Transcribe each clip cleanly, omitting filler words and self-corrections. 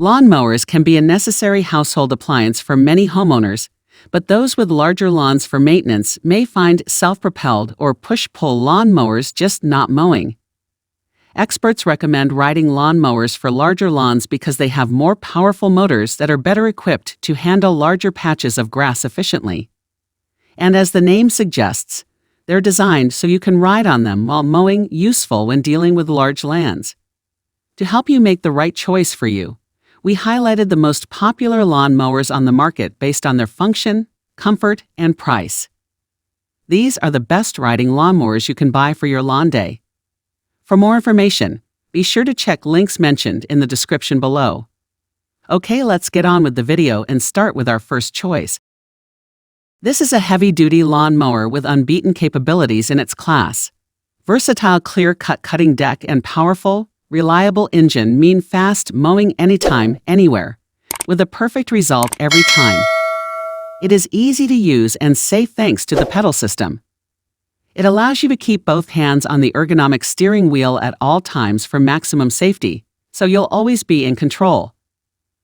Lawn mowers can be a necessary household appliance for many homeowners, but those with larger lawns for maintenance may find self-propelled or push-pull lawn mowers just not mowing. Experts recommend riding lawn mowers for larger lawns because they have more powerful motors that are better equipped to handle larger patches of grass efficiently. And as the name suggests, they're designed so you can ride on them while mowing, useful when dealing with large lands. To help you make the right choice for you, we highlighted the most popular lawn mowers on the market based on their function, comfort, and price. These are the best riding lawnmowers you can buy for your lawn day. For more information, be sure to check links mentioned in the description below. Okay, let's get on with the video and start with our first choice. This is a heavy-duty lawn mower with unbeaten capabilities in its class. Versatile clear-cut cutting deck and powerful, reliable engine mean fast mowing anytime, anywhere, with a perfect result every time. It is easy to use and safe thanks to the pedal system. It allows you to keep both hands on the ergonomic steering wheel at all times for maximum safety, so you'll always be in control.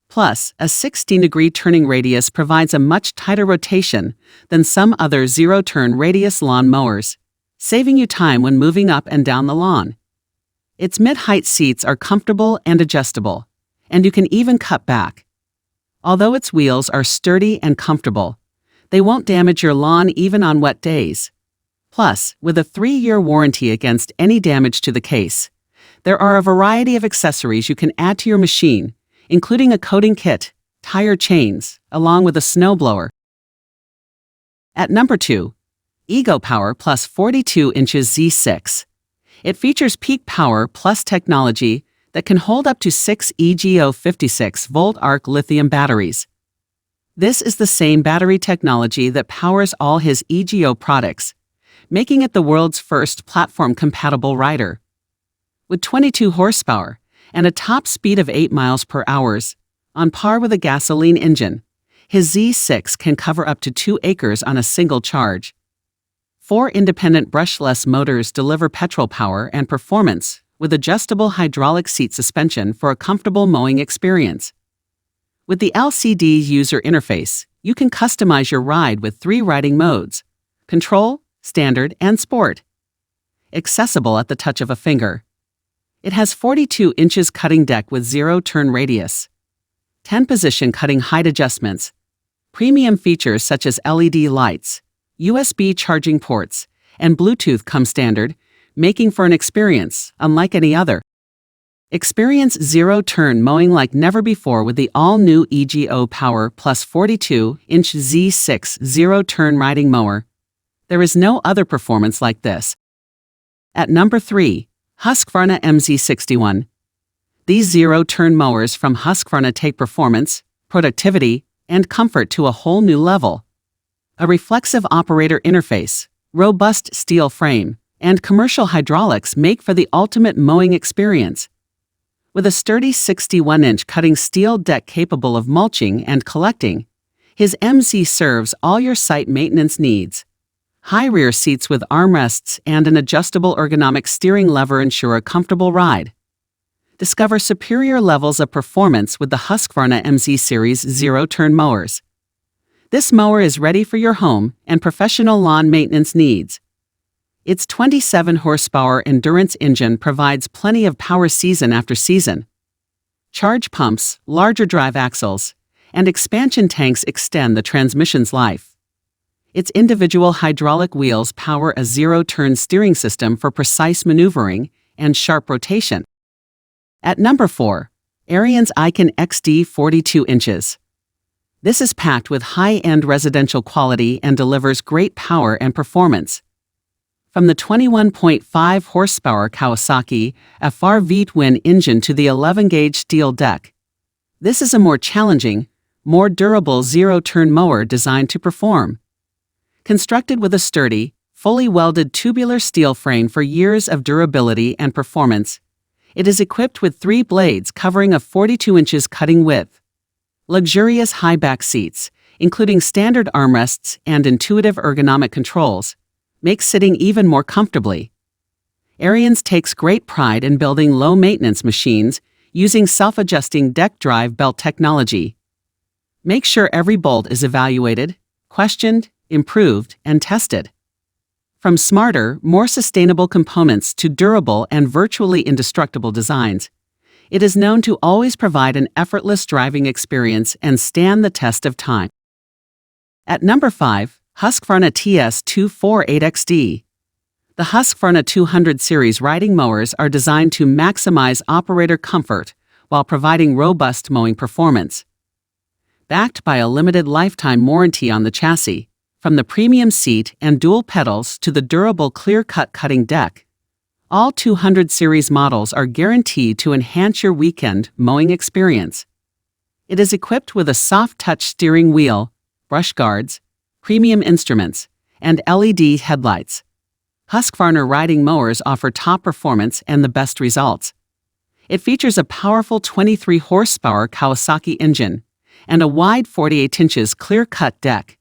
Plus, a 16-degree turning radius provides a much tighter rotation than some other zero-turn radius lawn mowers, saving you time when moving up and down the lawn. Its mid-height seats are comfortable and adjustable, and you can even cut back. Although its wheels are sturdy and comfortable, they won't damage your lawn even on wet days. Plus, with a 3-year warranty against any damage to the case, there are a variety of accessories you can add to your machine, including a coating kit, tire chains, along with a snowblower. At number 2, EcoPower Plus 42 inches Z6. It features peak power plus technology that can hold up to 6 EGO 56-volt arc lithium batteries. This is the same battery technology that powers all his EGO products, making it the world's first platform-compatible rider. With 22 horsepower and a top speed of 8 miles per hour, on par with a gasoline engine, his Z6 can cover up to 2 acres on a single charge. 4 independent brushless motors deliver petrol power and performance with adjustable hydraulic seat suspension for a comfortable mowing experience. With the LCD user interface, you can customize your ride with 3 riding modes: Control, Standard, and Sport. Accessible at the touch of a finger. It has 42 inches cutting deck with 0-turn radius, 10-position cutting height adjustments, premium features such as LED lights, USB charging ports, and Bluetooth come standard, making for an experience unlike any other. Experience zero-turn mowing like never before with the all-new EcoPower Plus 42-inch Z6 zero-turn riding mower. There is no other performance like this. At number 3, Husqvarna MZ61. These zero-turn mowers from Husqvarna take performance, productivity, and comfort to a whole new level. A reflexive operator interface, robust steel frame, and commercial hydraulics make for the ultimate mowing experience. With a sturdy 61-inch cutting steel deck capable of mulching and collecting, his MZ serves all your site maintenance needs. High rear seats with armrests and an adjustable ergonomic steering lever ensure a comfortable ride. Discover superior levels of performance with the Husqvarna MZ series zero-turn mowers. This mower is ready for your home and professional lawn maintenance needs. Its 27-horsepower endurance engine provides plenty of power season after season. Charge pumps, larger drive axles, and expansion tanks extend the transmission's life. Its individual hydraulic wheels power a zero-turn steering system for precise maneuvering and sharp rotation. At number 4, Ariens IKON XD 42 inches. This is packed with high-end residential quality and delivers great power and performance. From the 21.5 horsepower Kawasaki FR-V twin engine to the 11-gauge steel deck, this is a more challenging, more durable zero-turn mower designed to perform. Constructed with a sturdy, fully welded tubular steel frame for years of durability and performance, it is equipped with 3 blades covering a 42 inches cutting width. Luxurious high-back seats, including standard armrests and intuitive ergonomic controls, make sitting even more comfortably. Ariens takes great pride in building low-maintenance machines using self-adjusting deck drive belt technology. Make sure every bolt is evaluated, questioned, improved, and tested. From smarter, more sustainable components to durable and virtually indestructible designs, it is known to always provide an effortless driving experience and stand the test of time. At number 5, Husqvarna TS248XD. The Husqvarna 200 series riding mowers are designed to maximize operator comfort while providing robust mowing performance. Backed by a limited lifetime warranty on the chassis, from the premium seat and dual pedals to the durable clear-cut cutting deck, all 200 series models are guaranteed to enhance your weekend mowing experience. It is equipped with a soft-touch steering wheel, brush guards, premium instruments, and LED headlights. Husqvarna riding mowers offer top performance and the best results. It features a powerful 23 horsepower Kawasaki engine and a wide 48 inches clear-cut deck.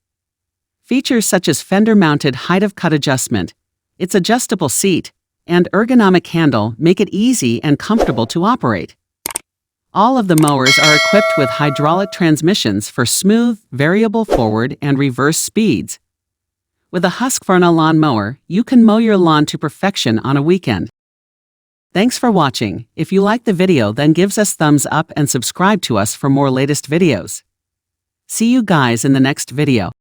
Features such as fender-mounted height-of-cut adjustment, its adjustable seat, and ergonomic handle make it easy and comfortable to operate. All of the mowers are equipped with hydraulic transmissions for smooth, variable forward and reverse speeds. With a Husqvarna lawn mower, you can mow your lawn to perfection on a weekend. Thanks for watching. If you like the video, then give us thumbs up and subscribe to us for more latest videos. See you guys in the next video.